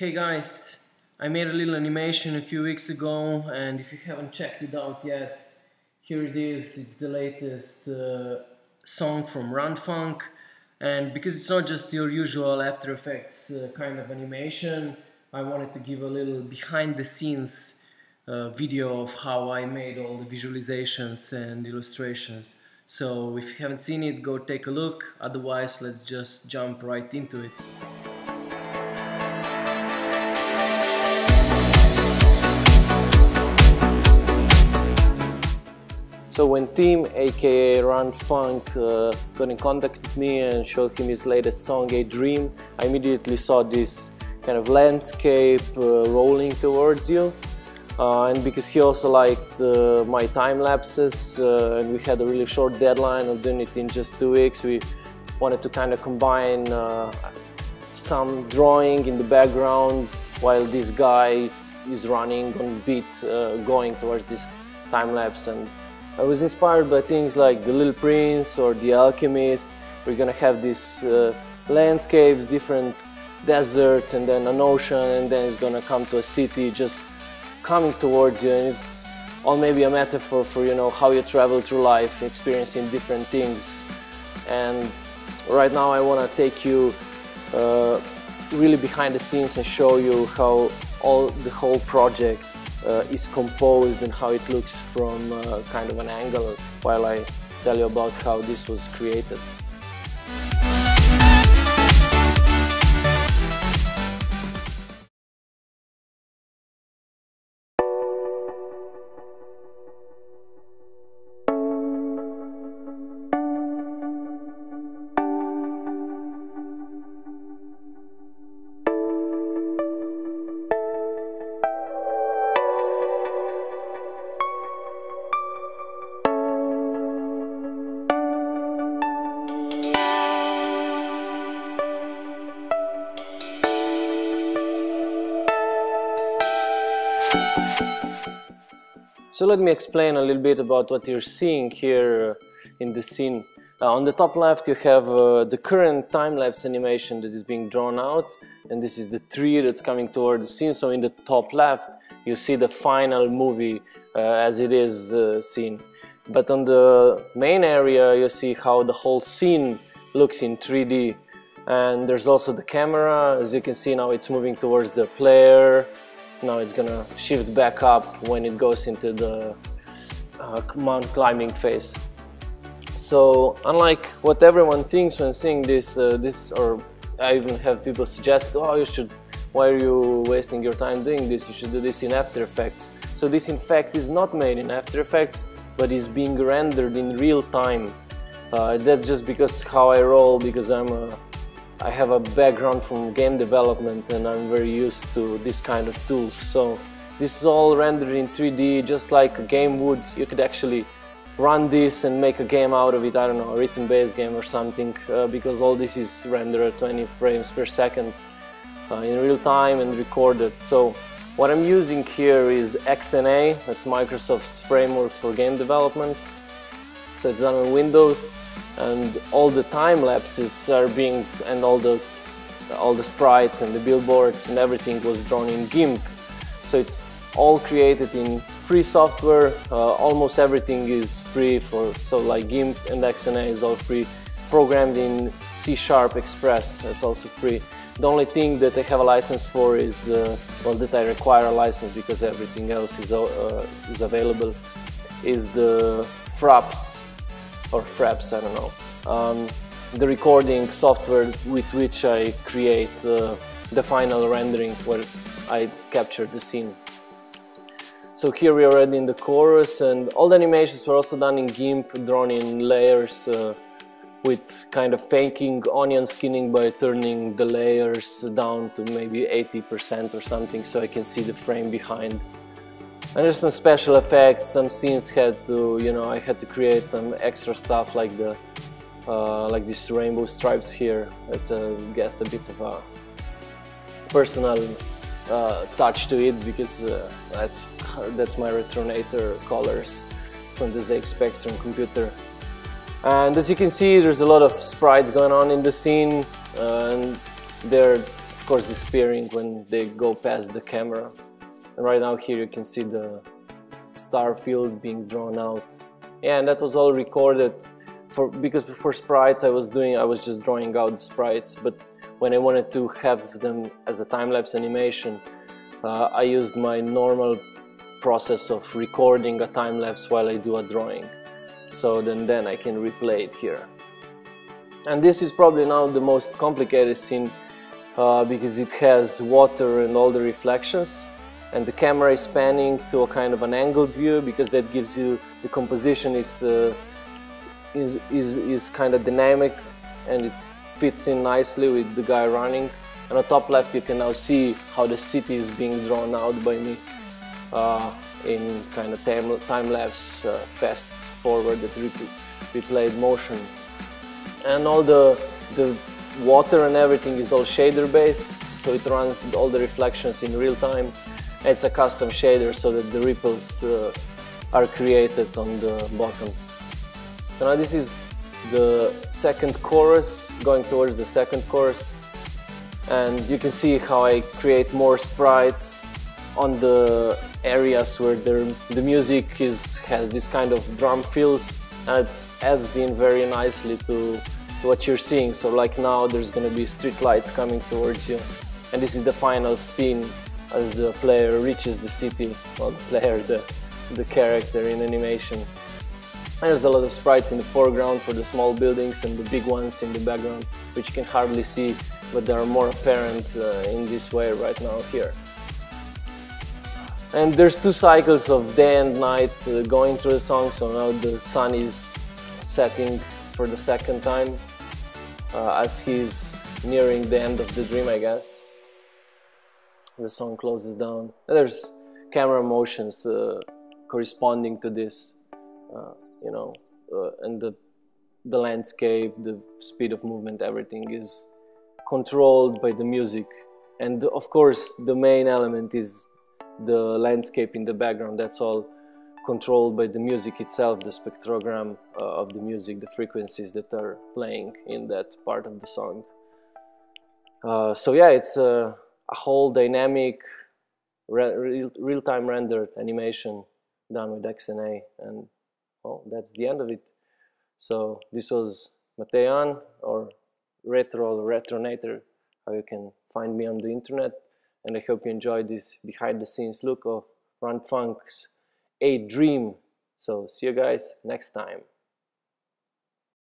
Hey guys, I made a little animation a few weeks ago, and if you haven't checked it out yet, here it is. It's the latest song from Rundfunk, and because it's not just your usual After Effects kind of animation, I wanted to give a little behind the scenes video of how I made all the visualizations and illustrations. So if you haven't seen it, go take a look. Otherwise, let's just jump right into it. So when Tim, aka Rundfunk, got in contact with me and showed him his latest song, A Dream, I immediately saw this kind of landscape rolling towards you. And because he also liked my time lapses, and we had a really short deadline of doing it in just 2 weeks, we wanted to kind of combine some drawing in the background while this guy is running on beat, going towards this time lapse. And I was inspired by things like The Little Prince or The Alchemist. We're gonna have these landscapes, different deserts, and then an ocean, and then it's gonna come to a city just coming towards you, and it's all maybe a metaphor for, you know, how you travel through life, experiencing different things. And right now I wanna take you really behind the scenes and show you how the whole project is composed and how it looks from kind of an angle, while I tell you about how this was created. So let me explain a little bit about what you're seeing here in the scene. On the top left you have the current time-lapse animation that is being drawn out, and this is the tree that's coming toward the scene. So in the top left you see the final movie as it is seen. But on the main area you see how the whole scene looks in 3D. And there's also the camera. As you can see, now it's moving towards the player. Now it's gonna shift back up when it goes into the mountain climbing phase. So unlike what everyone thinks when seeing this, or I even have people suggest, oh, why are you wasting your time doing this? You should do this in After Effects. So this in fact is not made in After Effects, but is being rendered in real time. That's just because how I roll, because I have a background from game development and I'm very used to this kind of tools. So this is all rendered in 3D, just like a game would. You could actually run this and make a game out of it, I don't know, a written-based game or something, because all this is rendered at 20 frames per second in real time and recorded. So what I'm using here is XNA, that's Microsoft's framework for game development. So it's done on Windows. And all the time lapses are being, and all the sprites and the billboards and everything was drawn in GIMP. So it's all created in free software. Almost everything is free so like GIMP and XNA is all free. Programmed in C# Express, that's also free. The only thing that I have a license for is, well, that I require a license because everything else is available, is the Fraps. Or Fraps, I don't know, the recording software with which I create the final rendering where I capture the scene. So here we are already in the chorus, and all the animations were also done in GIMP, drawn in layers, with kind of faking onion skinning by turning the layers down to maybe 80% or something, so I can see the frame behind. And there's some special effects. Some scenes had to, you know, I had to create some extra stuff like like these rainbow stripes here. That's I guess a bit of a personal touch to it, because that's my Retronator colors from the ZX Spectrum computer. And as you can see, there's a lot of sprites going on in the scene, and they're of course disappearing when they go past the camera. And right now here you can see the star field being drawn out. Yeah, and that was all recorded because before sprites I was just drawing out the sprites, but when I wanted to have them as a time-lapse animation, I used my normal process of recording a time-lapse while I do a drawing. So then I can replay it here. And this is probably now the most complicated scene because it has water and all the reflections, and the camera is panning to a kind of an angled view because that gives you the composition is kind of dynamic and it fits in nicely with the guy running. And on top left you can now see how the city is being drawn out by me in kind of time-lapse fast forward that replayed motion. And all the water and everything is all shader based, so it runs all the reflections in real time. It's a custom shader so that the ripples are created on the bottom. So now this is the second chorus, going towards the second chorus, and you can see how I create more sprites on the areas where the music has this kind of drum fills, and it adds in very nicely to what you're seeing. So like now there's going to be street lights coming towards you, and this is the final scene as the player reaches the city. Well, the player, the character in animation. And there's a lot of sprites in the foreground for the small buildings and the big ones in the background, which you can hardly see, but they are more apparent in this way right now here. And there's two cycles of day and night going through the song, so now the sun is setting for the second time as he's nearing the end of the dream, I guess. The song closes down. And there's camera motions corresponding to this, and the landscape, the speed of movement, everything is controlled by the music. And of course the main element is the landscape in the background. That's all controlled by the music itself, the spectrogram of the music, the frequencies that are playing in that part of the song. So yeah, it's a whole dynamic real-time rendered animation done with XNA, and well, that's the end of it. So this was Matejan, or Retronator, how you can find me on the internet, and I hope you enjoyed this behind-the-scenes look of Rundfunk's A Dream. So see you guys next time.